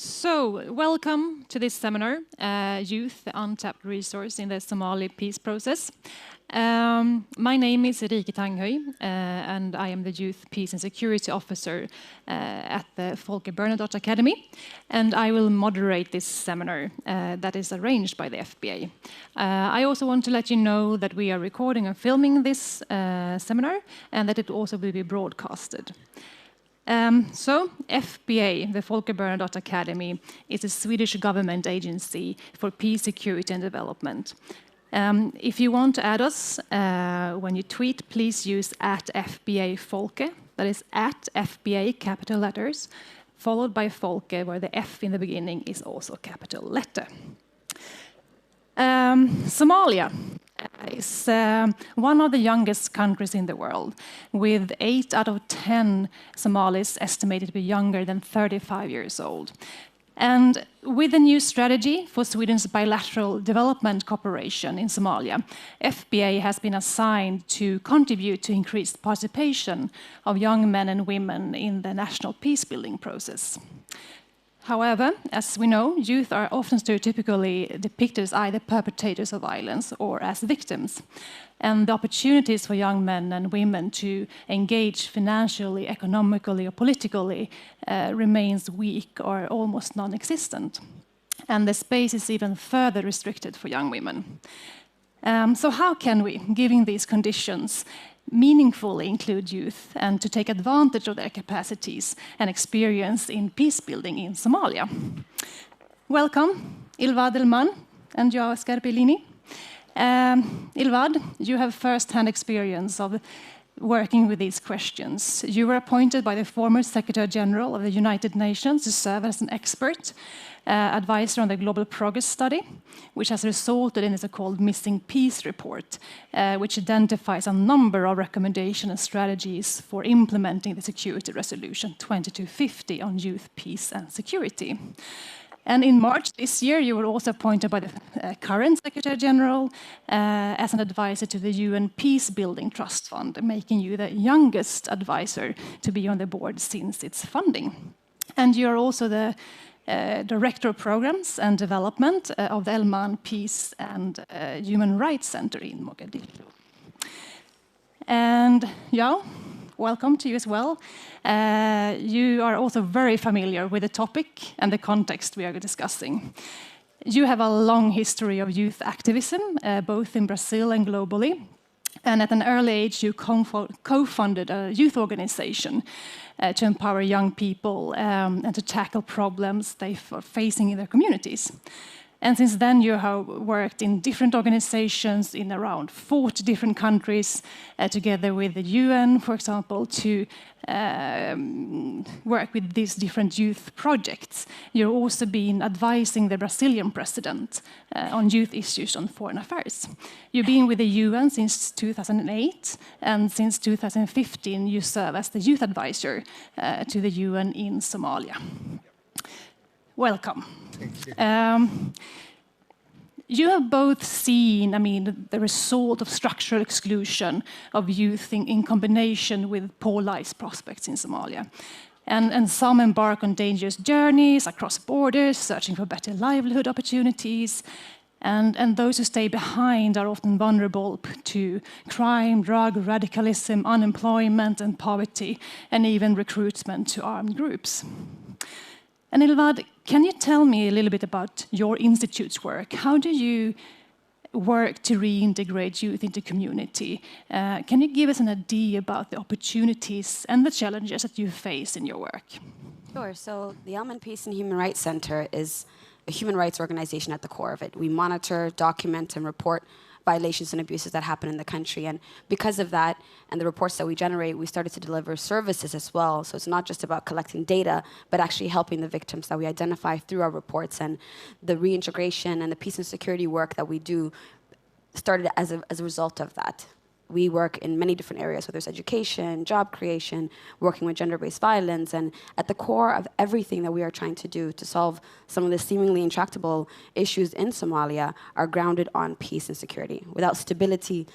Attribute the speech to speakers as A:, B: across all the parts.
A: So, welcome to this seminar, Youth, the Untapped Resource in the Somali Peace Process. My name is Reintegrate, and I am the Youth Peace and Security Officer at the Folke Bernadotte Academy, and I will moderate this seminar that is arranged by the FBA. I also want to let you know that we are recording and filming this seminar, and that it also will be broadcasted. So, FBA, the Folke Bernadotte Academy, is a Swedish government agency for peace, security and development. If you want to add us, when you tweet, please use @FBA Folke, that is @FBA capital letters, followed by Folke, where the F in the beginning is also capital letter. Somalia is one of the youngest countries in the world, with 8 out of 10 Somalis estimated to be younger than 35 years old. And with the new strategy for Sweden's bilateral development cooperation in Somalia, FBA has been assigned to contribute to increased participation of young men and women in the national peace-building process. However, as we know, youth are often stereotypically depicted as either perpetrators of violence or as victims. And the opportunities for young men and women to engage financially, economically, or politically remains weak or almost non-existent. And the space is even further restricted for young women. So how can we, given these conditions, meaningfully include youth and to take advantage of their capacities and experience in peace building in Somalia? Welcome, Ilvad Elman and Joao Scarpellini. Ilvad, you have first-hand experience of working with these questions. You were appointed by the former Secretary General of the United Nations to serve as an expert advisor on the Global Progress Study, which has resulted in the so-called Missing Peace Report, which identifies a number of recommendations and strategies for implementing the Security Resolution 2250 on youth, peace and security. And in March this year, you were also appointed by the current Secretary General as an advisor to the UN Peace Building Trust Fund, making you the youngest advisor to be on the board since its funding. And you are also the Director of Programs and Development of the Elman Peace and Human Rights Center in Mogadishu. And Joao, welcome to you as well. You are also very familiar with the topic and the context we are discussing. You have a long history of youth activism, both in Brazil and globally. And at an early age, you co-founded a youth organization to empower young people and to tackle problems they are facing in their communities. And since then, you have worked in different organizations in around 40 different countries, together with the UN, for example, to work with these different youth projects. You've also been advising the Brazilian president on youth issues on foreign affairs. You've been with the UN since 2008, and since 2015, you serve as the youth advisor to the UN in Somalia. Welcome.
B: Thank you.
A: You have both seen, the result of structural exclusion of youth in combination with poor life prospects in Somalia. And some embark on dangerous journeys across borders, searching for better livelihood opportunities. And those who stay behind are often vulnerable to crime, drug, radicalism, unemployment, and poverty, and even recruitment to armed groups. And Ilvad, can you tell me a little bit about your institute's work? How do you work to reintegrate youth into community? Can you give us an idea about the opportunities and the challenges that you face in your work?
C: Sure. So the Elman Peace and Human Rights Center is a human rights organization at the core of it. We monitor, document, and report violations and abuses that happen in the country. And because of that and the reports that we generate, we started to deliver services as well. So it's not just about collecting data, but actually helping the victims that we identify through our reports. And the reintegration and the peace and security work that we do started as a result of that. We work in many different areas, whether it's education, job creation, working with gender-based violence, and at the core of everything that we are trying to do to solve some of the seemingly intractable issues in Somalia are grounded on peace and security. Without stability,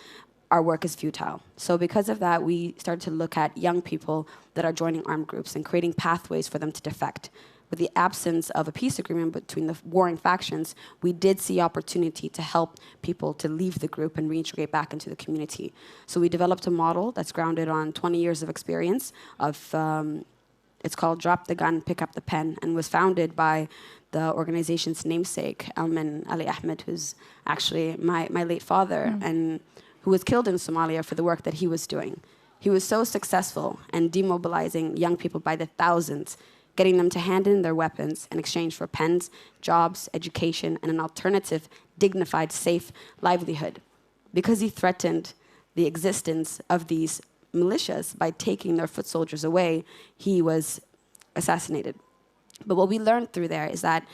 C: our work is futile. So because of that, we started to look at young people that are joining armed groups and creating pathways for them to defect. with the absence of a peace agreement between the warring factions, we did see opportunity to help people to leave the group and reintegrate back into the community. So we developed a model that's grounded on 20 years of experience of, it's called Drop the Gun, Pick Up the Pen, and was founded by the organization's namesake, Ali Ahmed, who's actually my late father, and who was killed in Somalia for the work that he was doing. He was so successful in demobilizing young people by the thousands, getting them to hand in their weapons in exchange for pens, jobs, education, and an alternative, dignified, safe livelihood. Because he threatened the existence of these militias by taking their foot soldiers away, he was assassinated. But what we learned through there is that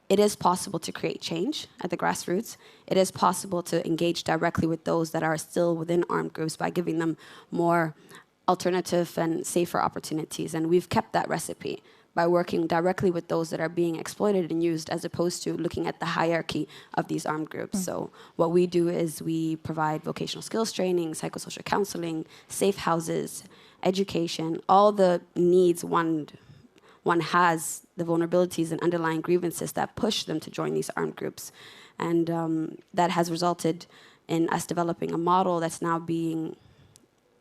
C: it is possible to create change at the grassroots. It is possible to engage directly with those that are still within armed groups by giving them more alternative and safer opportunities. And we've kept that recipe by working directly with those that are being exploited and used, as opposed to looking at the hierarchy of these armed groups. So what we do is we provide vocational skills training, psychosocial counseling, safe houses, education, all the needs one has, the vulnerabilities and underlying grievances that push them to join these armed groups. And that has resulted in us developing a model that's now being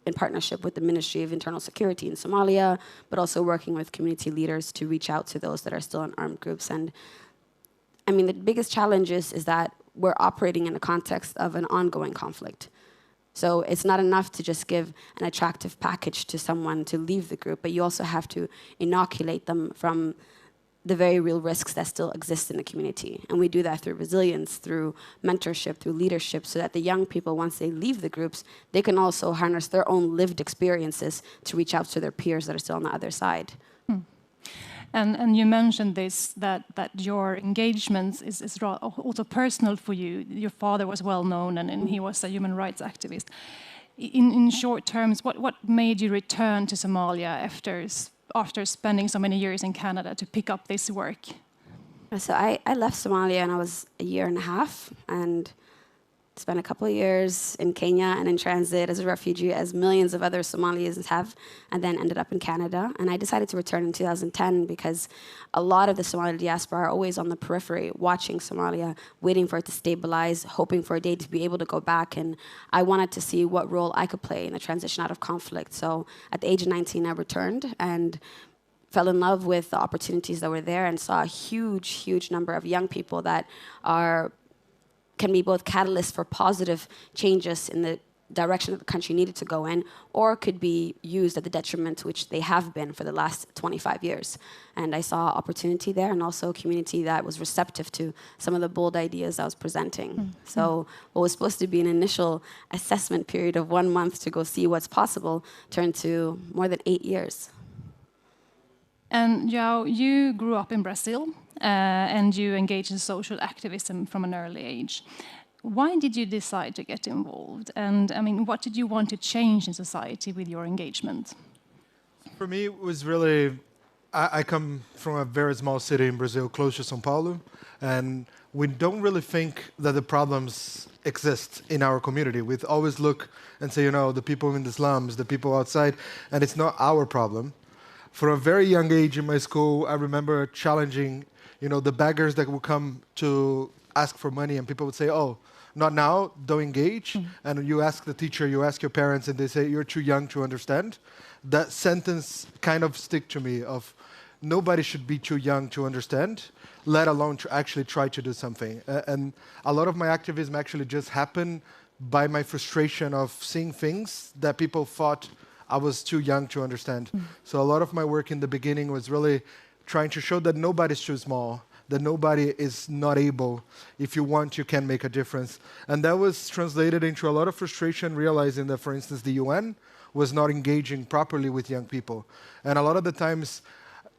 C: in partnership with the Ministry of Internal Security in Somalia, but also working with community leaders to reach out to those that are still in armed groups. And I mean, the biggest challenge is that we're operating in the context of an ongoing conflict. So it's not enough to just give an attractive package to someone to leave the group, but you also have to inoculate them from the very real risks that still exist in the community. And we do that through resilience, through mentorship, through leadership, so that the young people, once they leave the groups, they can also harness their own lived experiences to reach out to their peers that are still on the other side.
A: And you mentioned this, that your engagement is also personal for you. Your father was well known and he was a human rights activist. In short terms, what made you return to Somalia after spending so many years in Canada to pick up this work?
C: So I left Somalia when I was a year and a half and spent a couple of years in Kenya and in transit as a refugee, as millions of other Somalis have, and then ended up in Canada. And I decided to return in 2010 because a lot of the Somali diaspora are always on the periphery, watching Somalia, waiting for it to stabilize, hoping for a day to be able to go back. And I wanted to see what role I could play in the transition out of conflict. So at the age of 19, I returned and fell in love with the opportunities that were there and saw a huge number of young people that can be both catalysts for positive changes in the direction that the country needed to go in, or could be used at the detriment which they have been for the last 25 years. And I saw opportunity there, and also a community that was receptive to some of the bold ideas I was presenting. So what was supposed to be an initial assessment period of 1 month to go see what's possible turned to more than 8 years.
A: And João, you grew up in Brazil and you engaged in social activism from an early age. Why did you decide to get involved? And I mean, what did you want to change in society with your engagement?
B: For me, it was really, I come from a very small city in Brazil, close to São Paulo, and we don't really think that the problems exist in our community. We always look and say, you know, the people in the slums, the people outside, and it's not our problem. From a very young age in my school, I remember challenging, you know, the beggars that would come to ask for money, and people would say, oh, not now, don't engage. And you ask the teacher, you ask your parents, and they say, you're too young to understand. That sentence kind of stick to me of nobody should be too young to understand, let alone to actually try to do something. And a lot of my activism actually just happened by my frustration of seeing things that people thought I was too young to understand. So a lot of my work in the beginning was really trying to show that nobody's too small, that nobody is not able. If you want, you can make a difference. And that was translated into a lot of frustration, realizing that, for instance, the UN was not engaging properly with young people. And a lot of the times,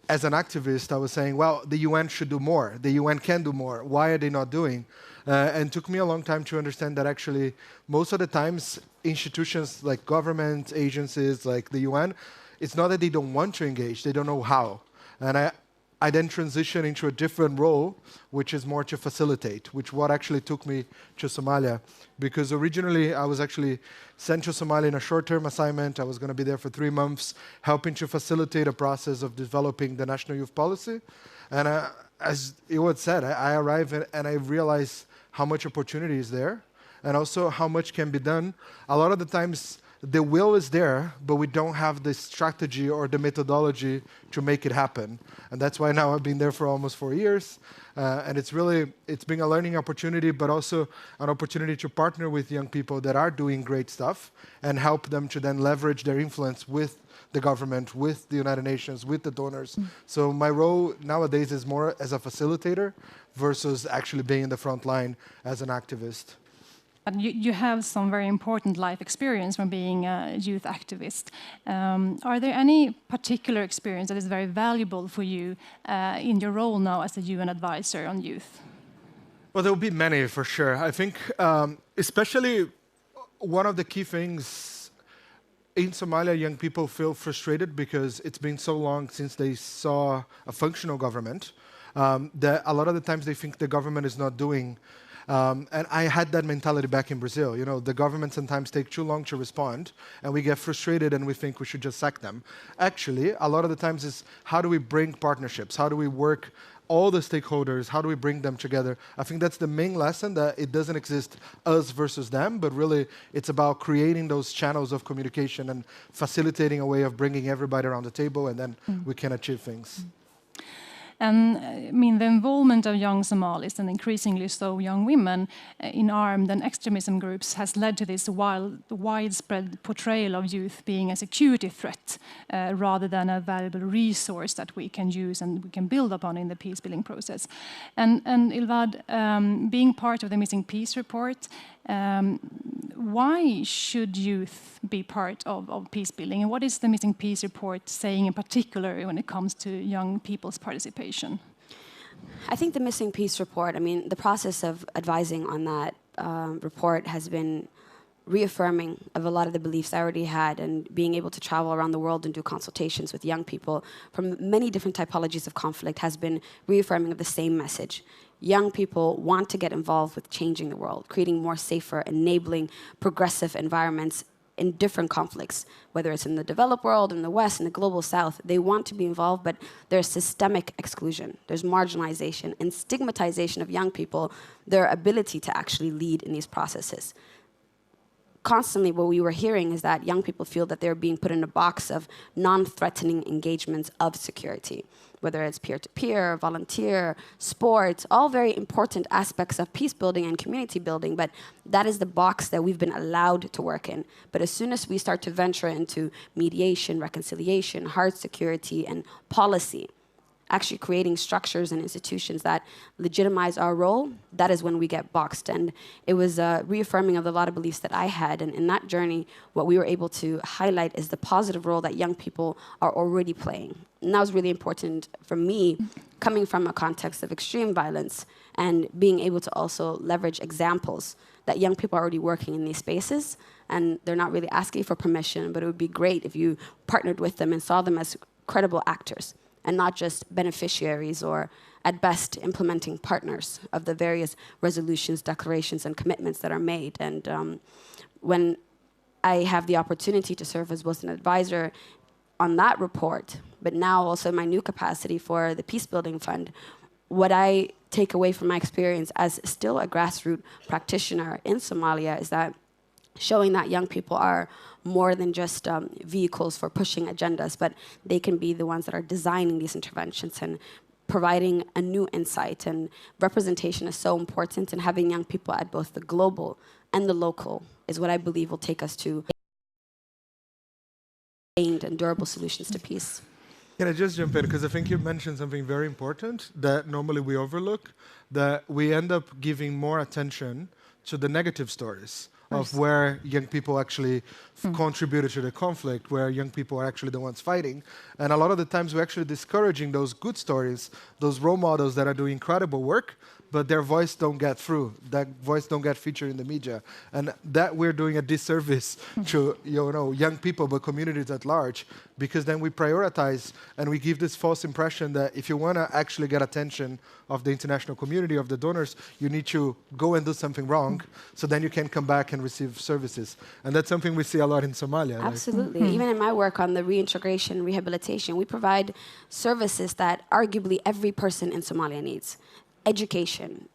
B: as an activist, I was saying, well, the UN should do more. The UN can do more. Why are they not doing? And it took me a long time to understand that actually, most of the times, institutions like government agencies like the UN, it's not that they don't want to engage, they don't know how. And I then transitioned into a different role, which is more to facilitate, which what actually took me to Somalia. Because originally I was actually sent to Somalia in a short-term assignment. I was going to be there for 3 months, helping to facilitate a process of developing the National Youth Policy. And as Iwad said, I arrive and I realize how much opportunity is there, and also how much can be done. A lot of the times, the will is there, but we don't have the strategy or the methodology to make it happen. And that's why now I've been there for almost 4 years. And it's been a learning opportunity, but also an opportunity to partner with young people that are doing great stuff and help them to then leverage their influence with the government, with the United Nations, with the donors. So my role nowadays is more as a facilitator versus actually being in the front line as an activist.
A: And you have some very important life experience from being a youth activist. Are there any particular experience that is very valuable for you in your role now as a UN advisor on youth?
B: Well, there will be many for sure. I think especially one of the key things in Somalia, young people feel frustrated because it's been so long since they saw a functional government that a lot of the times they think the government is not doing. And I had that mentality back in Brazil. You know, the government sometimes take too long to respond, and we get frustrated and we think we should just sack them. Actually, a lot of the times is how do we bring partnerships? How do we work all the stakeholders? How do we bring them together? I think that's the main lesson, that it doesn't exist us versus them, but really it's about creating those channels of communication and facilitating a way of bringing everybody around the table, and then we can achieve things.
A: And I mean, the involvement of young Somalis, and increasingly so young women, in armed and extremism groups has led to this widespread portrayal of youth being a security threat rather than a valuable resource that we can use and we can build upon in the peace-building process. And Ilvad, being part of the Missing Peace report, why should youth be part of peace building? And what is the Missing Peace report saying in particular when it comes to young people's participation?
C: I think the Missing Peace report, I mean, the process of advising on that report has been reaffirming of a lot of the beliefs I already had, and being able to travel around the world and do consultations with young people from many different typologies of conflict has been reaffirming of the same message. Young people want to get involved with changing the world, creating more safer, enabling progressive environments in different conflicts, whether it's in the developed world, in the West, in the global South. They want to be involved, but there's systemic exclusion, there's marginalization and stigmatization of young people, their ability to actually lead in these processes. Constantly what we were hearing is that young people feel that they're being put in a box of non-threatening engagements of security, whether it's peer-to-peer, volunteer, sports, all very important aspects of peace building and community building, but that is the box that we've been allowed to work in. But as soon as we start to venture into mediation, reconciliation, hard security, and policy, actually creating structures and institutions that legitimize our role, that is when we get boxed. And it was reaffirming of a lot of beliefs that I had. And in that journey, what we were able to highlight is the positive role that young people are already playing. And that was really important for me, coming from a context of extreme violence and being able to also leverage examples that young people are already working in these spaces. And they're not really asking for permission, but it would be great if you partnered with them and saw them as credible actors, and not just beneficiaries or, at best, implementing partners of the various resolutions, declarations, and commitments that are made. And when I have the opportunity to serve as both an advisor on that report, but now also in my new capacity for the Peace Building Fund, what I take away from my experience as still a grassroots practitioner in Somalia is that showing that young people are more than just vehicles for pushing agendas, but they can be the ones that are designing these interventions and providing a new insight. And representation is so important, and having young people at both the global and the local is what I believe will take us to sustained and durable solutions to peace.
B: Can I just jump in? Because I think you mentioned something very important that normally we overlook, that we end up giving more attention to the negative stories of where young people actually contributed to the conflict, where young people are actually the ones fighting. And a lot of the times we're actually discouraging those good stories, those role models that are doing incredible work, but their voice don't get through. That voice don't get featured in the media, and that we're doing a disservice to young people, but communities at large, because then we prioritize and we give this false impression that if you want to actually get attention of the international community, of the donors, you need to go and do something wrong, so then you can come back and receive services. And that's something we see a lot in Somalia.
C: Absolutely. Even in my work on the reintegration and rehabilitation, we provide services that arguably every person in Somalia needs. Education,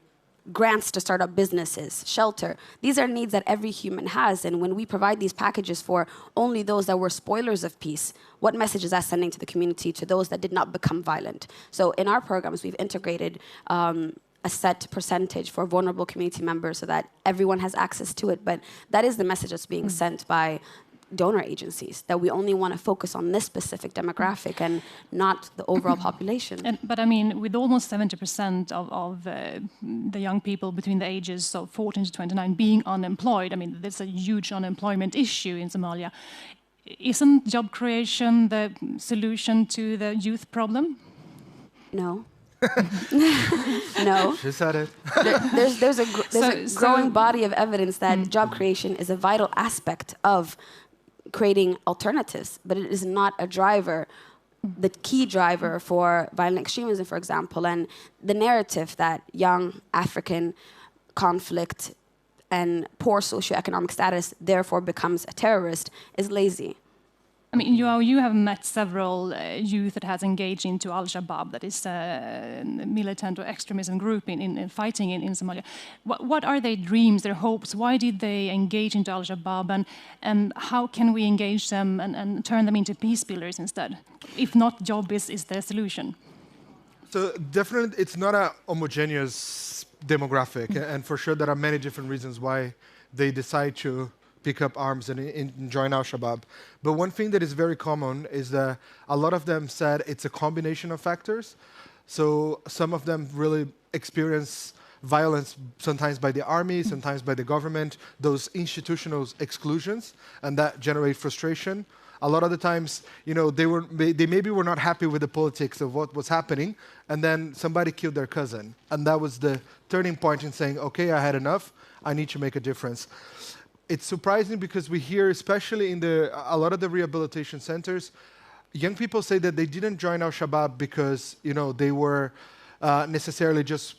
C: grants to start up businesses, shelter. These are needs that every human has. And when we provide these packages for only those that were spoilers of peace, what message is that sending to the community, to those that did not become violent? So in our programs, we've integrated a set percentage for vulnerable community members so that everyone has access to it. But that is the message that's being sent by donor agencies, that we only want to focus on this specific demographic and not the overall population.
A: But I mean, with almost 70% of the young people between the ages of 14 to 29 being unemployed, I mean, there's a huge unemployment issue in Somalia. Isn't job creation the solution to the youth problem?
C: No. No.
B: She said it.
C: There's a growing body of evidence that job creation is a vital aspect of creating alternatives, but it is not a driver, the key driver for violent extremism, for example. And the narrative that young African conflict and poor socioeconomic status therefore becomes a terrorist is lazy.
A: I mean, you have met several youth that has engaged into Al-Shabaab, that is a militant or extremism group in fighting in Somalia. What are their dreams, their hopes? Why did they engage into Al-Shabaab, and how can we engage them and turn them into peace builders instead? If not, job is the solution.
B: So definitely, it's not a homogeneous demographic, and for sure there are many different reasons why they decide to pick up arms and join Al-Shabaab. But one thing that is very common is that a lot of them said it's a combination of factors. So some of them really experience violence, sometimes by the army, sometimes by the government, those institutional exclusions, and that generate frustration. A lot of the times, they maybe were not happy with the politics of what was happening, and then somebody killed their cousin. And that was the turning point in saying, okay, I had enough, I need to make a difference. It's surprising because we hear, especially in a lot of the rehabilitation centers, young people say that they didn't join Al-Shabaab because they were necessarily just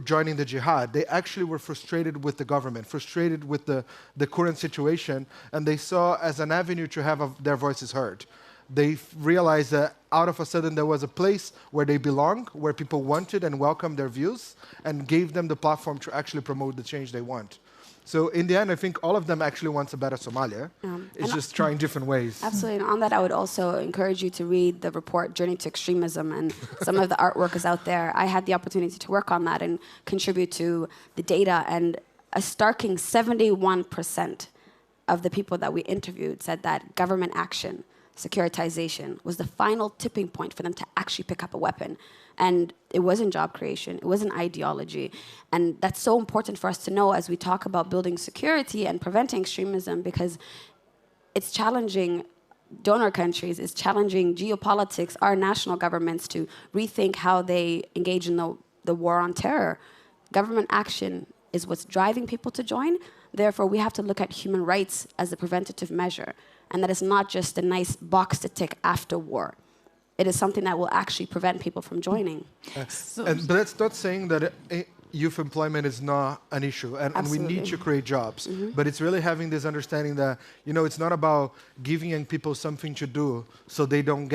B: joining the jihad. They actually were frustrated with the government, frustrated with the current situation, and they saw as an avenue to have their voices heard. They realized that out of a sudden there was a place where they belong, where people wanted and welcomed their views, and gave them the platform to actually promote the change they want. So in the end, I think all of them actually want a better Somalia. It's just trying different ways.
C: Absolutely. And on that, I would also encourage you to read the report, Journey to Extremism, and some of the artwork is out there. I had the opportunity to work on that and contribute to the data. And a starking 71% of the people that we interviewed said that government action, securitization, was the final tipping point for them to actually pick up a weapon. And it wasn't job creation, it wasn't ideology. And that's so important for us to know as we talk about building security and preventing extremism, because it's challenging donor countries, it's challenging geopolitics, our national governments to rethink how they engage in the war on terror. Government action is what's driving people to join. Therefore, we have to look at human rights as a preventative measure. And that is not just a nice box to tick after war. It is something that will actually prevent people from joining.
B: But that's not saying that youth employment is not an issue, and we need to create jobs. But it's really having this understanding that it's not about giving young people something to do so they don't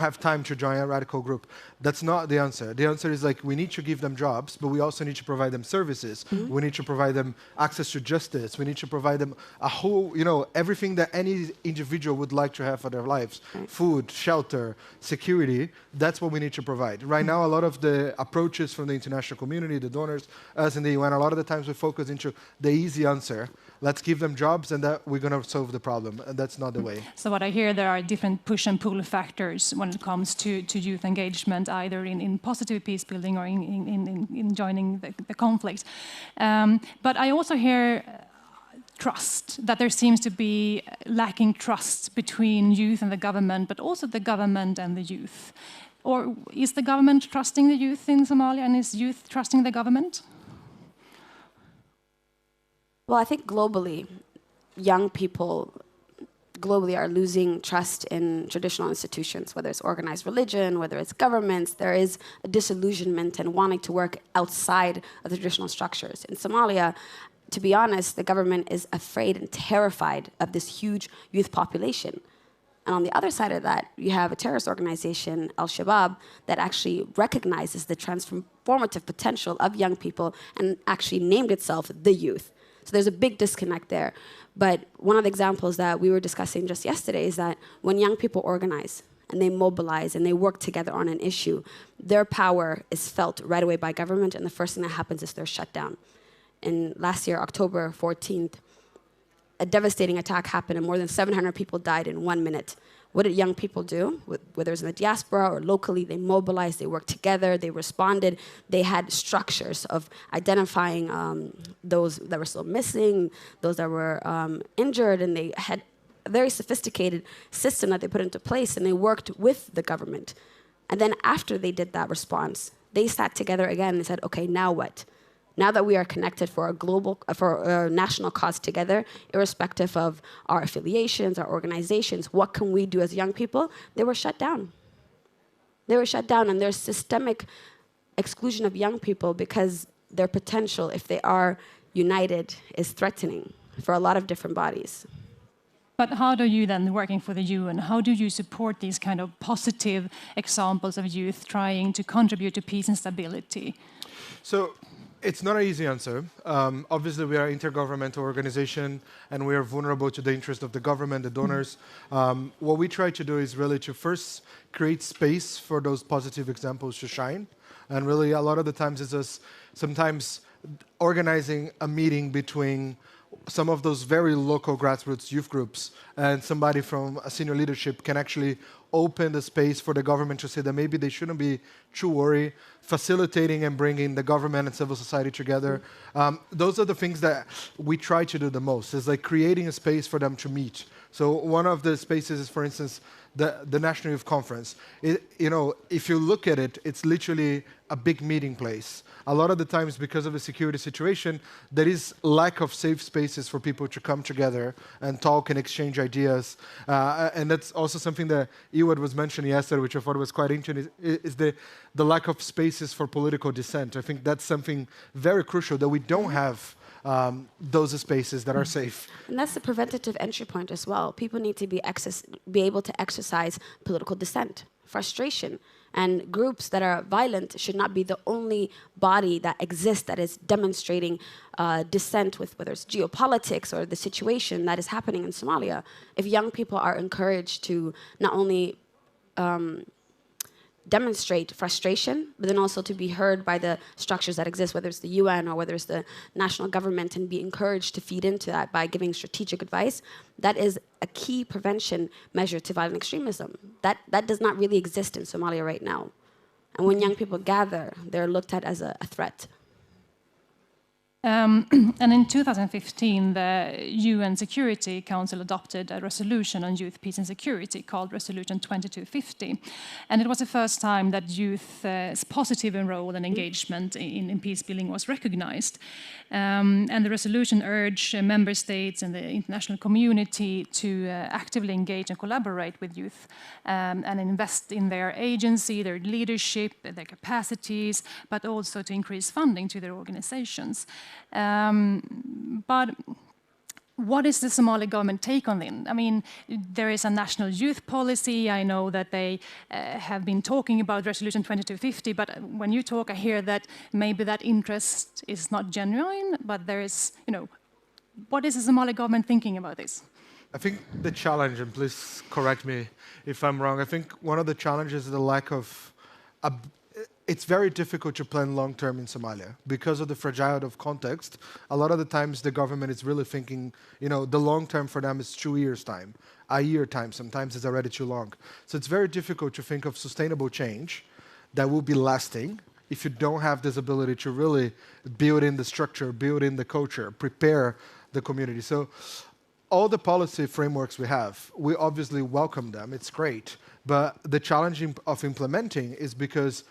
B: have time to join a radical group. That's not the answer. The answer is we need to give them jobs, but we also need to provide them services. We need to provide them access to justice. We need to provide them a whole, everything that any individual would like to have for their lives. Food, shelter, security, that's what we need to provide. Right now, a lot of the approaches from the international community, the donors, us in the UN, a lot of the times we focus into the easy answer. Let's give them jobs and that we're going to solve the problem. And that's not the way.
A: So what I hear, there are different push and pull factors when it comes to youth engagement, either in positive peace building or in joining the conflict. But I also hear trust, that there seems to be lacking trust between youth and the government, but also the government and the youth. Or is the government trusting the youth in Somalia, and is youth trusting the government?
C: Well, I think globally, young people globally are losing trust in traditional institutions, whether it's organized religion, whether it's governments. There is a disillusionment and wanting to work outside of the traditional structures. In Somalia, to be honest, the government is afraid and terrified of this huge youth population. And on the other side of that, you have a terrorist organization, Al-Shabaab, that actually recognizes the transformative potential of young people and actually named itself the youth. So there's a big disconnect there. But one of the examples that we were discussing just yesterday is that when young people organize and they mobilize and they work together on an issue, their power is felt right away by government, and the first thing that happens is they're shut down. In last year, October 14th, a devastating attack happened and more than 700 people died in 1 minute. What did young people do? Whether it's in the diaspora or locally, they mobilized, they worked together, they responded. They had structures of identifying those that were still missing, those that were injured, and they had a very sophisticated system that they put into place, and they worked with the government. And then after they did that response, they sat together again and said, okay, now what? Now that we are connected for a national cause together, irrespective of our affiliations, our organizations, what can we do as young people? They were shut down. They were shut down, and there's systemic exclusion of young people because their potential, if they are united, is threatening for a lot of different bodies.
A: But how do you then, working for the UN, how do you support these kind of positive examples of youth trying to contribute to peace and stability?
B: So it's not an easy answer. Obviously, we are an intergovernmental organization, and we are vulnerable to the interest of the government, the donors. What we try to do is really to first create space for those positive examples to shine. And really, a lot of the times, it's us sometimes organizing a meeting between some of those very local grassroots youth groups and somebody from a senior leadership can actually open the space for the government to say that maybe they shouldn't be too worried, facilitating and bringing the government and civil society together. Those are the things that we try to do the most, is like creating a space for them to meet. So one of the spaces is, for instance, the National Youth Conference. If you look at it, it's literally a big meeting place. A lot of the times, because of the security situation, there is lack of safe spaces for people to come together and talk and exchange ideas. And that's also something that Iwad was mentioning yesterday, which I thought was quite interesting, is the lack of spaces for political dissent. I think that's something very crucial, that we don't have those spaces that are safe.
C: And that's the preventative entry point as well. People need to be able to exercise political dissent, frustration. And groups that are violent should not be the only body that exists that is demonstrating dissent with whether it's geopolitics or the situation that is happening in Somalia. If young people are encouraged to not only demonstrate frustration, but then also to be heard by the structures that exist, whether it's the UN or whether it's the national government, and be encouraged to feed into that by giving strategic advice, that is a key prevention measure to violent extremism. That does not really exist in Somalia right now. And when young people gather, they're looked at as a threat.
A: And in 2015, the UN Security Council adopted a resolution on youth, peace and security called Resolution 2250. And it was the first time that youth's positive role and engagement in peace building was recognized. And the resolution urged member states and the international community to actively engage and collaborate with youth and invest in their agency, their leadership, their capacities, but also to increase funding to their organizations. But what is the Somali government take on it? I mean, there is a national youth policy. I know that they have been talking about Resolution 2250, but when you talk, I hear that maybe that interest is not genuine, but there is, what is the Somali government thinking about this?
B: I think the challenge, and please correct me if I'm wrong, I think one of the challenges is the lack of it's very difficult to plan long-term in Somalia because of the fragility of context. A lot of the times the government is really thinking, the long-term for them is 2 years' time, a year time. Sometimes it's already too long. So it's very difficult to think of sustainable change that will be lasting if you don't have this ability to really build in the structure, build in the culture, prepare the community. So all the policy frameworks we have, we obviously welcome them. It's great. But the challenge of implementing is because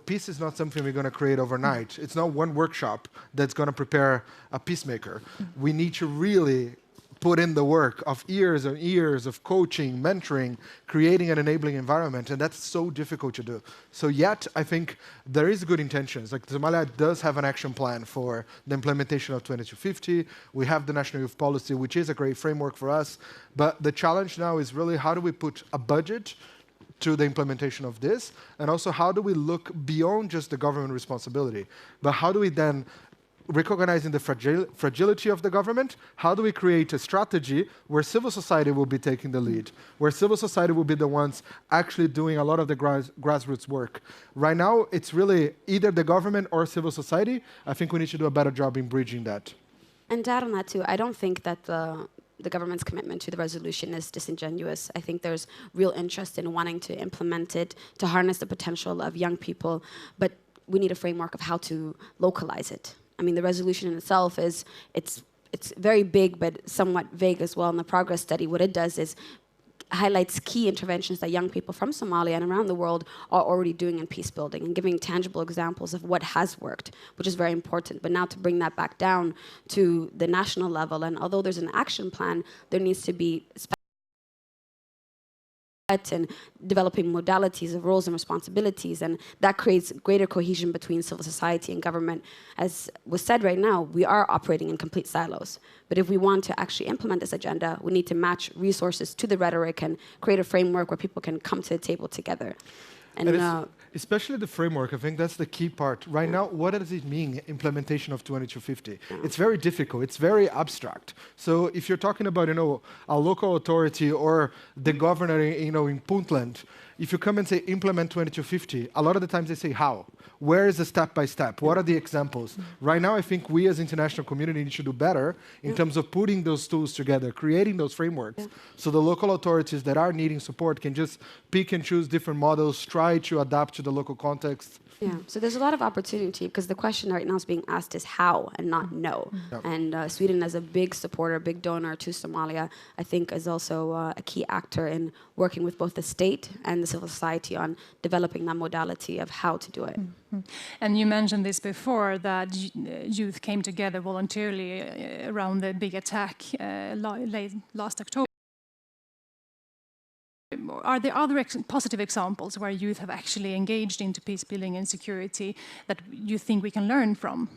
B: peace is not something we're going to create overnight. It's not one workshop that's going to prepare a peacemaker. We need to really put in the work of years and years of coaching, mentoring, creating an enabling environment, and that's so difficult to do. So yet, I think there is good intentions. Like Somalia does have an action plan for the implementation of 2250. We have the National Youth Policy, which is a great framework for us. But the challenge now is really how do we put a budget to the implementation of this, and also how do we look beyond just the government responsibility, but how do we then, recognizing the fragility of the government, how do we create a strategy where civil society will be taking the lead, where civil society will be the ones actually doing a lot of the grassroots work. Right now, it's really either the government or civil society. I think we need to do a better job in bridging that.
C: And to add on that too, I don't think that the government's commitment to the resolution is disingenuous. I think there's real interest in wanting to implement it, to harness the potential of young people, but we need a framework of how to localize it. I mean, the resolution in itself it's very big, but somewhat vague as well. In the progress study, what it does is highlights key interventions that young people from Somalia and around the world are already doing in peace building and giving tangible examples of what has worked, which is very important. But now to bring that back down to the national level, and although there's an action plan, there needs to be and developing modalities of roles and responsibilities, and that creates greater cohesion between civil society and government. As was said right now, we are operating in complete silos. But if we want to actually implement this agenda, we need to match resources to the rhetoric and create a framework where people can come to the table together. And
B: especially the framework, I think that's the key part. Right now, what does it mean, implementation of 2250? It's very difficult. It's very abstract. So if you're talking about, a local authority or the governor, in Puntland, if you come and say implement 2250, a lot of the times they say how. Where is the step-by-step? What are the examples? Right now, I think we as international community need to do better in terms of putting those tools together, creating those frameworks, so the local authorities that are needing support can just pick and choose different models, try to adapt to the local context.
C: Yeah, so there's a lot of opportunity because the question right now is being asked is how and not no. And Sweden, as a big supporter, big donor to Somalia, I think is also a key actor in working with both the state and the civil society on developing that modality of how to do it.
A: And you mentioned this before, that youth came together voluntarily around the big attack late last October. Are there other positive examples where youth have actually engaged into peace building and security that you think we can learn from?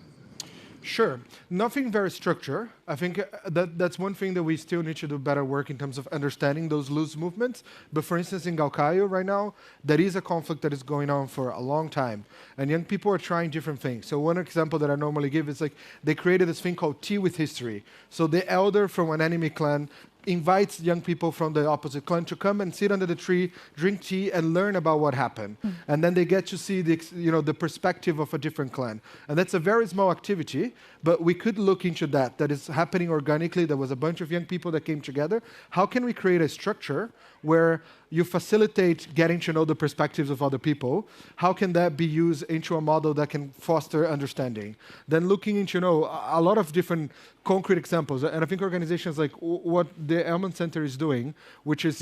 B: Sure. Nothing very structured. I think that's one thing that we still need to do better work in terms of understanding those loose movements. But for instance, in Galkayo right now, there is a conflict that is going on for a long time. And young people are trying different things. So one example that I normally give is like they created this thing called Tea with History. So the elder from an enemy clan invites young people from the opposite clan to come and sit under the tree, drink tea, and learn about what happened. And then they get to see the perspective of a different clan. And that's a very small activity, but we could look into that. That is happening organically. There was a bunch of young people that came together. How can we create a structure where you facilitate getting to know the perspectives of other people? How can that be used into a model that can foster understanding? Then looking into a lot of different concrete examples. And I think organizations like what the Elman Center is doing, which is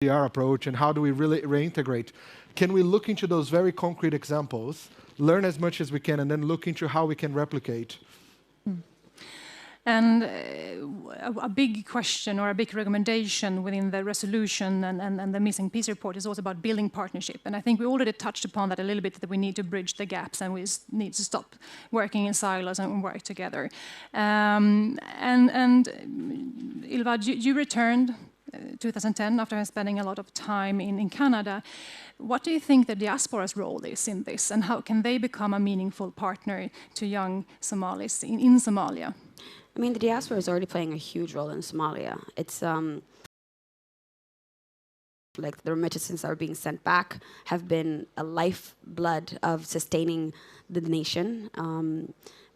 B: our approach, and how do we really reintegrate? Can we look into those very concrete examples, learn as much as we can, and then look into how we can replicate?
A: And a big question or a big recommendation within the resolution and the missing peace report is also about building partnership. And I think we already touched upon that a little bit, that we need to bridge the gaps and we need to stop working in silos and work together. And Ylva, you returned 2010 after spending a lot of time in Canada. What do you think the diaspora's role is in this, and how can they become a meaningful partner to young Somalis in Somalia?
C: I mean, the diaspora is already playing a huge role in Somalia. It's like the remittances that are being sent back have been a lifeblood of sustaining the nation.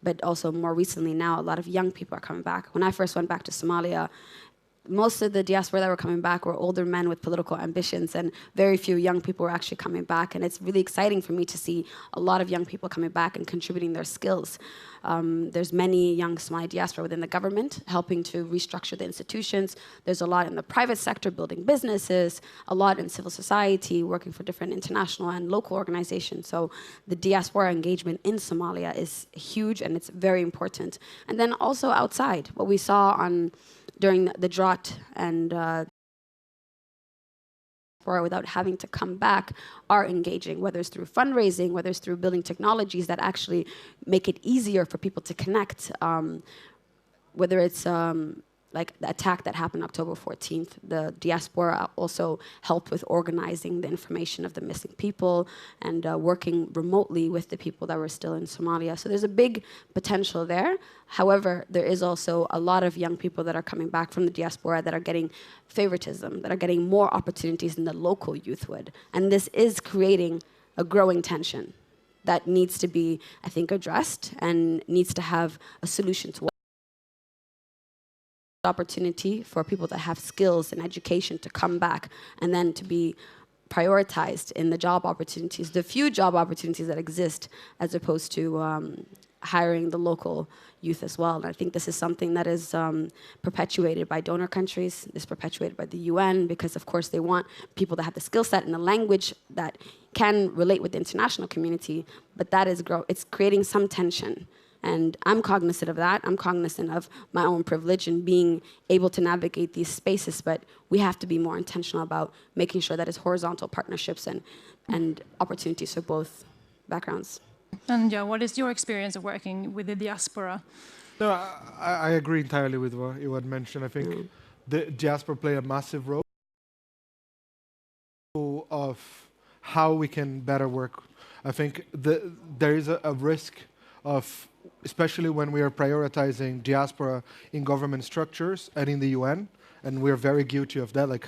C: But also more recently now, a lot of young people are coming back. When I first went back to Somalia, most of the diaspora that were coming back were older men with political ambitions, and very few young people were actually coming back. And it's really exciting for me to see a lot of young people coming back and contributing their skills. There's many young Somali diaspora within the government helping to restructure the institutions. There's a lot in the private sector building businesses, a lot in civil society working for different international and local organizations. So the diaspora engagement in Somalia is huge, and it's very important. And then also outside, what we saw during the drought and without having to come back are engaging, whether it's through fundraising, whether it's through building technologies that actually make it easier for people to connect, whether it's like the attack that happened October 14th, the diaspora also helped with organizing the information of the missing people and working remotely with the people that were still in Somalia. So there's a big potential there. However, there is also a lot of young people that are coming back from the diaspora that are getting favoritism, that are getting more opportunities than the local youth would. And this is creating a growing tension that needs to be, I think, addressed and needs to have a solution to opportunity for people that have skills and education to come back and then to be prioritized in the job opportunities, the few job opportunities that exist, as opposed to hiring the local youth as well. And I think this is something that is perpetuated by donor countries, is perpetuated by the UN, because of course they want people that have the skill set and the language that can relate with the international community, but that is it's creating some tension. And I'm cognizant of that. I'm cognizant of my own privilege and being able to navigate these spaces, but we have to be more intentional about making sure that it's horizontal partnerships and opportunities for both backgrounds.
A: And what is your experience of working with the diaspora?
B: No, I agree entirely with what you had mentioned. I think the diaspora play a massive role of how we can better work. I think there is a risk of, especially when we are prioritizing diaspora in government structures and in the UN, and we're very guilty of that. Like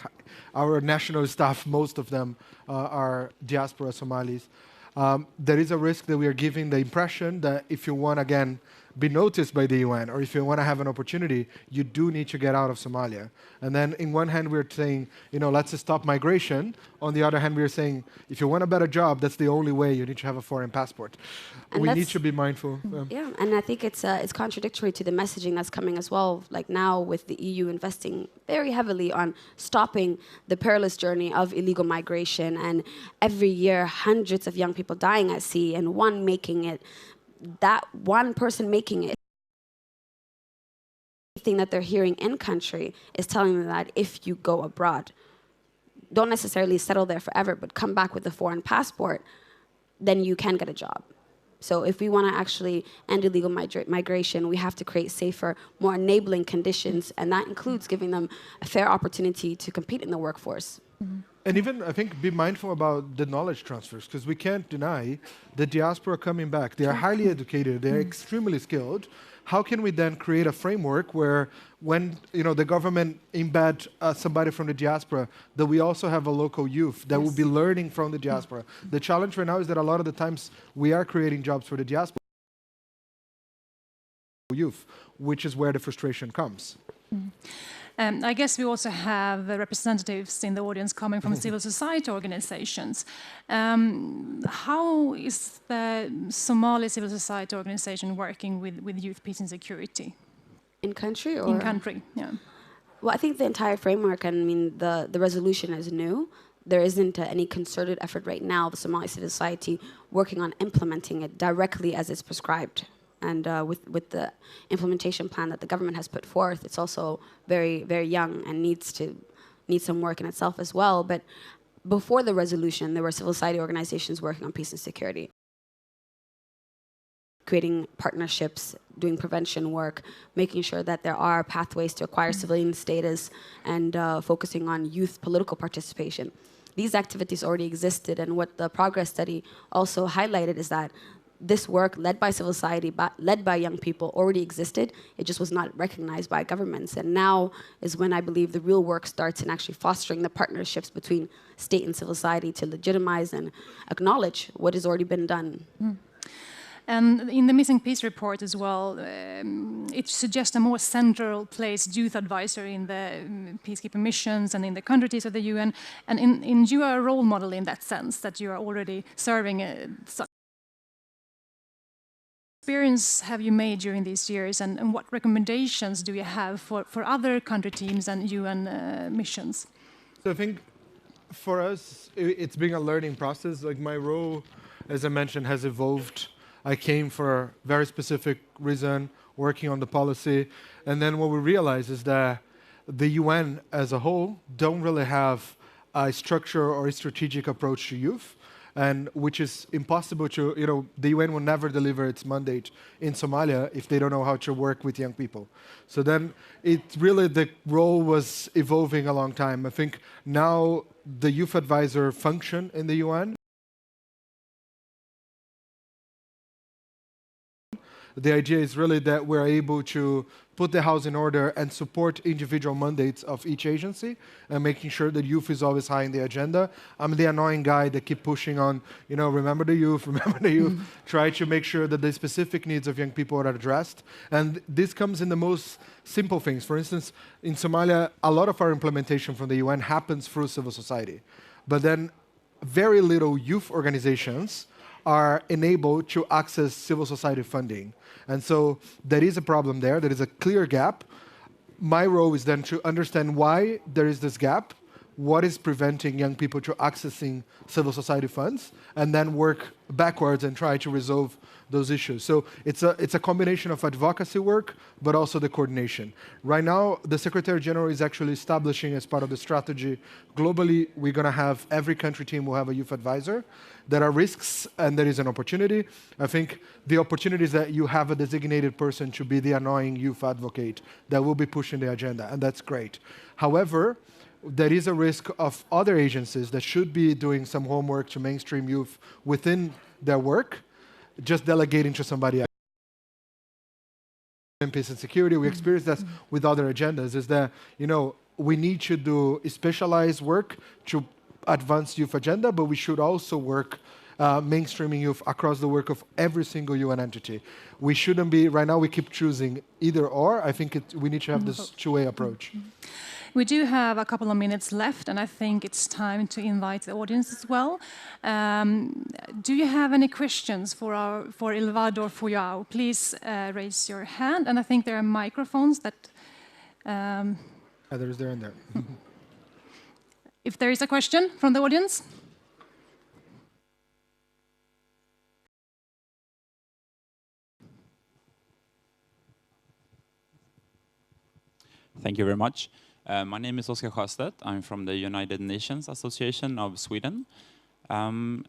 B: our national staff, most of them are diaspora Somalis. There is a risk that we are giving the impression that if you want, again, be noticed by the UN, or if you want to have an opportunity, you do need to get out of Somalia. And then in one hand, we're saying, let's stop migration. On the other hand, we're saying, if you want a better job, that's the only way. You need to have a foreign passport. And we need to be mindful.
C: Yeah, and I think it's contradictory to the messaging that's coming as well. Like now with the EU investing very heavily on stopping the perilous journey of illegal migration, and every year hundreds of young people dying at sea, and that one person making it, thing that they're hearing in country is telling them that if you go abroad, don't necessarily settle there forever, but come back with a foreign passport, then you can get a job. So if we want to actually end illegal migration, we have to create safer, more enabling conditions, and that includes giving them a fair opportunity to compete in the workforce. Mm-hmm.
B: And even, I think, be mindful about the knowledge transfers, because we can't deny the diaspora coming back. They are highly educated. They are extremely skilled. How can we then create a framework where when the government embed somebody from the diaspora, that we also have a local youth that will be learning from the diaspora? The challenge right now is that a lot of the times we are creating jobs for the diaspora youth, which is where the frustration comes.
A: I guess we also have representatives in the audience coming from civil society organizations. How is the Somali civil society organization working with youth, peace and security?
C: In country or?
A: In country, yeah.
C: Well, I think the entire framework, the resolution is new. There isn't any concerted effort right now, the Somali civil society working on implementing it directly as it's prescribed. And with the implementation plan that the government has put forth, it's also very, very young and needs some work in itself as well. But before the resolution, there were civil society organizations working on peace and security, creating partnerships, doing prevention work, making sure that there are pathways to acquire civilian status, and focusing on youth political participation. These activities already existed, and what the progress study also highlighted is that this work, led by civil society, led by young people, already existed. It just was not recognized by governments. And now is when I believe the real work starts in actually fostering the partnerships between state and civil society to legitimize and acknowledge what has already been done.
A: And in the Missing Peace report as well, it suggests a more central placed youth advisor in the peacekeeping missions and in the countries of the UN. And in you are a role model in that sense, that you are already serving such experience have you made during these years, and what recommendations do you have for other country teams and UN missions?
B: So I think for us, it's been a learning process. Like my role, as I mentioned, has evolved. I came for a very specific reason, working on the policy. And then what we realized is that the UN as a whole don't really have a structure or a strategic approach to youth, and which is impossible to, the UN will never deliver its mandate in Somalia if they don't know how to work with young people. So then the role was evolving a long time. I think now the youth advisor function in the UN, the idea is really that we're able to put the house in order and support individual mandates of each agency and making sure that youth is always high in the agenda. I'm the annoying guy that keep pushing on, remember the youth, try to make sure that the specific needs of young people are addressed. And this comes in the most simple things. For instance, in Somalia, a lot of our implementation from the UN happens through civil society. But then very little youth organizations are enabled to access civil society funding. And so there is a problem there. There is a clear gap. My role is then to understand why there is this gap, what is preventing young people from accessing civil society funds, and then work backwards and try to resolve those issues. So it's a combination of advocacy work, but also the coordination. Right now, the Secretary General is actually establishing, as part of the strategy, globally, we're going to have every country team will have a youth advisor. There are risks and there is an opportunity. I think the opportunity is that you have a designated person to be the annoying youth advocate that will be pushing the agenda, and that's great. However, there is a risk of other agencies that should be doing some homework to mainstream youth within their work, just delegating to somebody else. In peace and security, we experience that with other agendas, is that, we need to do specialized work to advance youth agenda, but we should also work mainstreaming youth across the work of every single UN entity. We shouldn't be, right now we keep choosing either or. I think we need to have this two-way approach.
A: We do have a couple of minutes left, and I think it's time to invite the audience as well. Do you have any questions for Ylvad or for Joao? Please raise your hand, and I think there are microphones that...
B: There is there and there.
A: If there is a question from the audience?
D: Thank you very much. My name is Oskar Sjöstedt. I'm from the United Nations Association of Sweden. On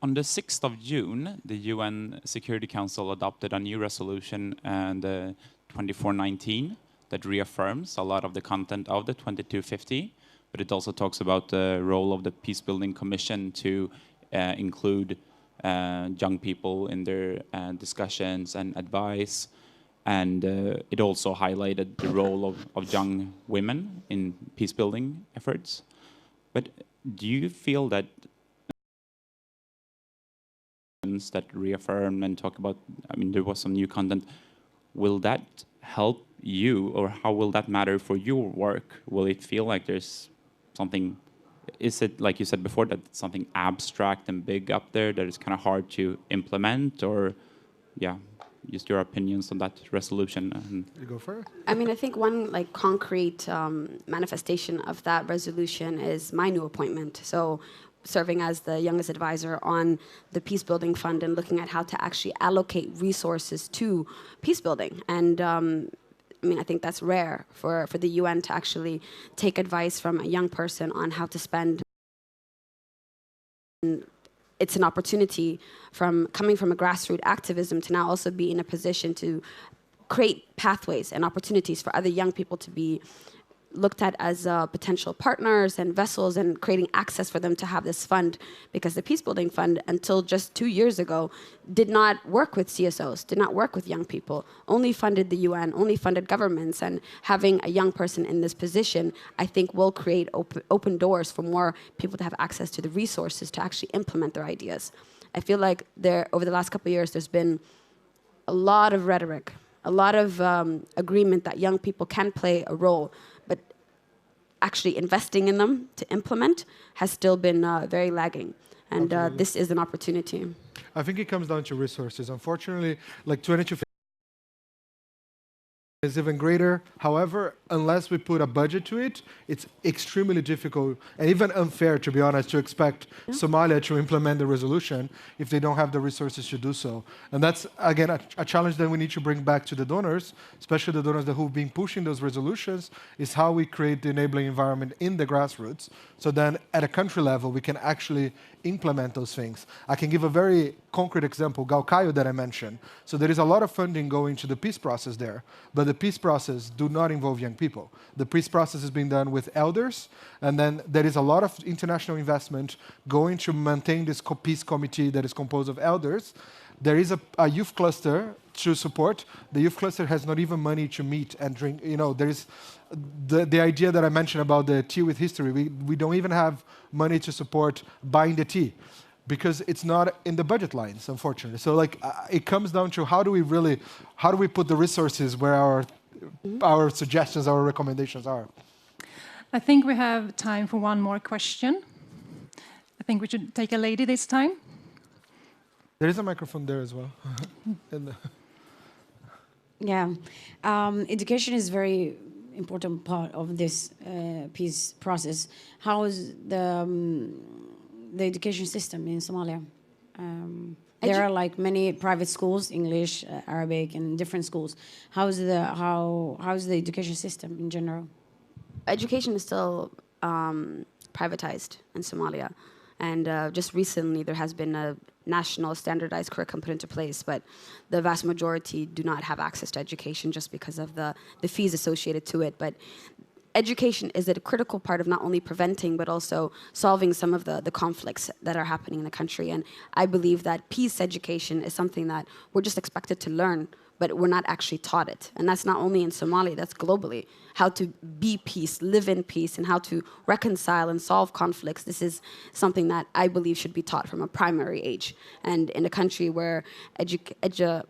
D: the 6th of June, the UN Security Council adopted a new resolution, 2419, that reaffirms a lot of the content of the 2250, but it also talks about the role of the Peacebuilding Commission to include young people in their discussions and advice. And it also highlighted the role of young women in peacebuilding efforts. But do you feel that reaffirm and talk about, there was some new content, will that help you, or how will that matter for your work? Will it feel like there's something, is it, like you said before, that it's something abstract and big up there that is kind of hard to implement, or, yeah? Just your opinions on that resolution.
B: You go first.
C: I think one concrete manifestation of that resolution is my new appointment. So serving as the youngest advisor on the Peacebuilding Fund and looking at how to actually allocate resources to peacebuilding. And I think that's rare for the UN to actually take advice from a young person on how to spend. It's an opportunity coming from a grassroots activism to now also be in a position to create pathways and opportunities for other young people to be looked at as potential partners and vessels, and creating access for them to have this fund, because the Peacebuilding Fund, until just 2 years ago, did not work with CSOs, did not work with young people, only funded the UN, only funded governments. And having a young person in this position, I think, will create open doors for more people to have access to the resources to actually implement their ideas. I feel like over the last couple of years, there's been a lot of rhetoric, a lot of agreement that young people can play a role, but actually investing in them to implement has still been very lagging. And this is an opportunity.
B: I think it comes down to resources. Unfortunately, like 22 is even greater. However, unless we put a budget to it, it's extremely difficult and even unfair, to be honest, to expect Somalia to implement the resolution if they don't have the resources to do so. And that's, again, a challenge that we need to bring back to the donors, especially the donors who've been pushing those resolutions, is how we create the enabling environment in the grassroots, so then at a country level, we can actually implement those things. I can give a very concrete example, Galkayo that I mentioned. So there is a lot of funding going to the peace process there, but the peace process do not involve young people. The peace process is being done with elders, and then there is a lot of international investment going to maintain this peace committee that is composed of elders. There is a youth cluster to support. The youth cluster has not even money to meet and drink. You know, there is the idea that I mentioned about the tea with history. We don't even have money to support buying the tea because it's not in the budget lines, unfortunately. So like it comes down to how do we put the resources where our suggestions, our recommendations are.
A: I think we have time for one more question. I think we should take a lady this time.
B: There is a microphone there as well.
E: Yeah, education is very important part of this peace process. How is the education system in Somalia? There are like many private schools, English, Arabic, and different schools. How's the education system in general?
C: Education is still privatized in Somalia. And just recently, there has been a national standardized curriculum put into place, but the vast majority do not have access to education just because of the fees associated to it. But education is a critical part of not only preventing, but also solving some of the conflicts that are happening in the country. And I believe that peace education is something that we're just expected to learn, but we're not actually taught it. And that's not only in Somalia, that's globally. How to be peace, live in peace, and how to reconcile and solve conflicts. This is something that I believe should be taught from a primary age. And in a country where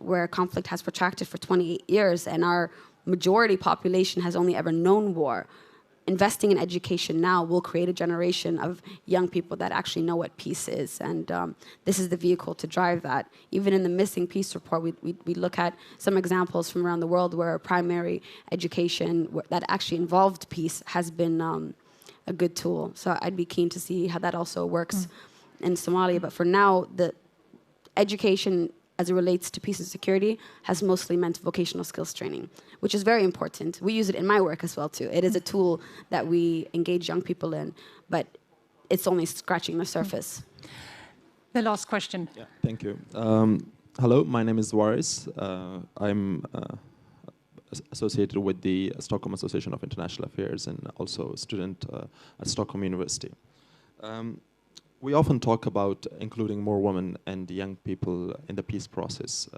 C: where conflict has protracted for 28 years and our majority population has only ever known war, investing in education now will create a generation of young people that actually know what peace is. And this is the vehicle to drive that. Even in the Missing Peace Report, we look at some examples from around the world where primary education that actually involved peace has been a good tool. So I'd be keen to see how that also works in Somalia. But for now, the education as it relates to peace and security has mostly meant vocational skills training, which is very important. We use it in my work as well, too. It is a tool that we engage young people in, but it's only scratching the surface.
A: The last question.
F: Yeah, thank you. Hello, my name is Waris. I'm associated with the Stockholm Association of International Affairs and also a student at Stockholm University. We often talk about including more women and young people in the peace process,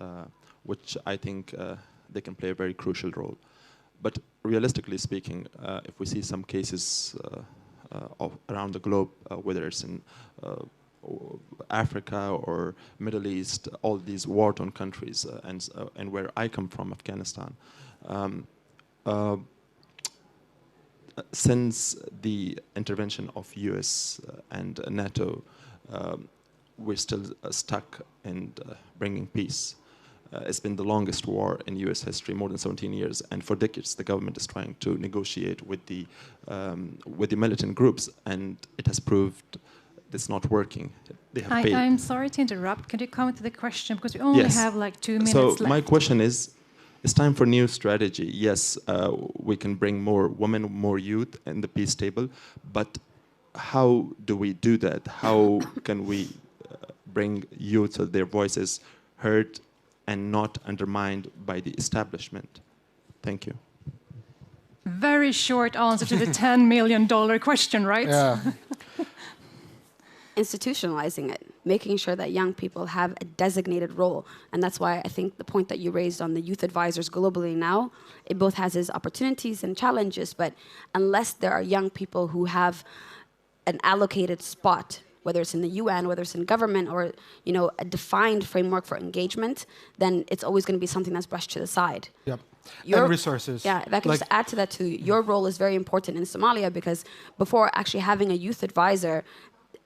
F: which I think they can play a very crucial role. But realistically speaking, if we see some cases around the globe, whether it's in Africa or Middle East, all these war-torn countries, and where I come from, Afghanistan, since the intervention of US and NATO, we're still stuck in bringing peace. It's been the longest war in US history, more than 17 years, and for decades the government is trying to negotiate with the militant groups, and it has proved it's not working. They have failed.
A: I'm sorry to interrupt. Can you come to the question, because we only have like 2 minutes left.
F: So my question is, it's time for new strategy. Yes, we can bring more women, more youth in the peace table, but how do we do that? How can we bring youth so their voices heard and not undermined by the establishment? Thank you.
A: Very short answer to the $10 million question, right?
B: Yeah.
C: Institutionalizing it, making sure that young people have a designated role. And that's why I think the point that you raised on the youth advisors globally now, it both has its opportunities and challenges, but unless there are young people who have an allocated spot whether it's in the UN, whether it's in government, or a defined framework for engagement, then it's always going to be something that's brushed to the side.
B: Yep. And resources.
C: Yeah, if I can just add to that too, your role is very important in Somalia, because before actually having a youth advisor,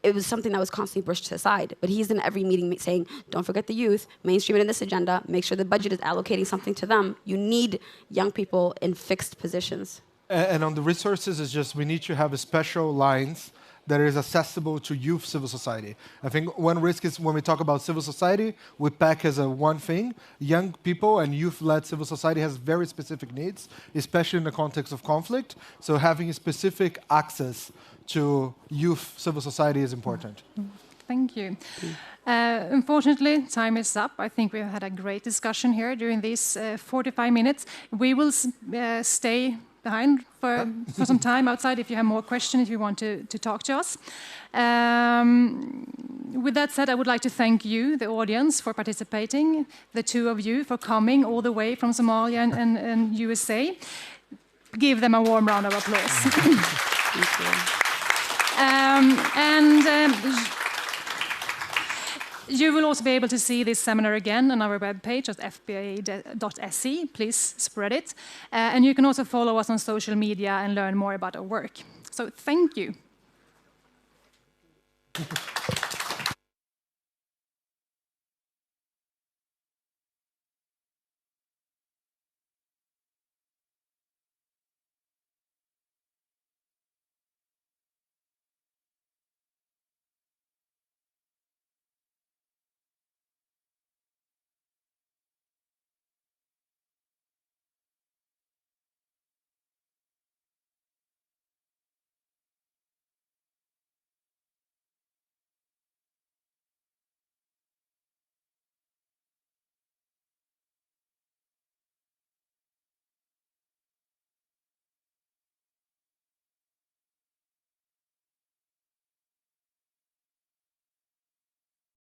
C: it was something that was constantly brushed to the side. But he's in every meeting saying, don't forget the youth, mainstream it in this agenda, make sure the budget is allocating something to them. You need young people in fixed positions.
B: And on the resources, it's just we need to have a special lines that is accessible to youth civil society. I think one risk is when we talk about civil society, we pack as a one thing. Young people and youth-led civil society has very specific needs, especially in the context of conflict. So having a specific access to youth civil society is important.
A: Thank you. Unfortunately, time is up. I think we've had a great discussion here during these 45 minutes. We will stay behind for some time outside if you have more questions, if you want to talk to us. With that said, I would like to thank you, the audience, for participating, the two of you for coming all the way from Somalia and USA. Give them a warm round of applause.
C: Thank you.
A: You will also be able to see this seminar again on our webpage at fba.se. Please spread it. And you can also follow us on social media and learn more about our work. So thank you.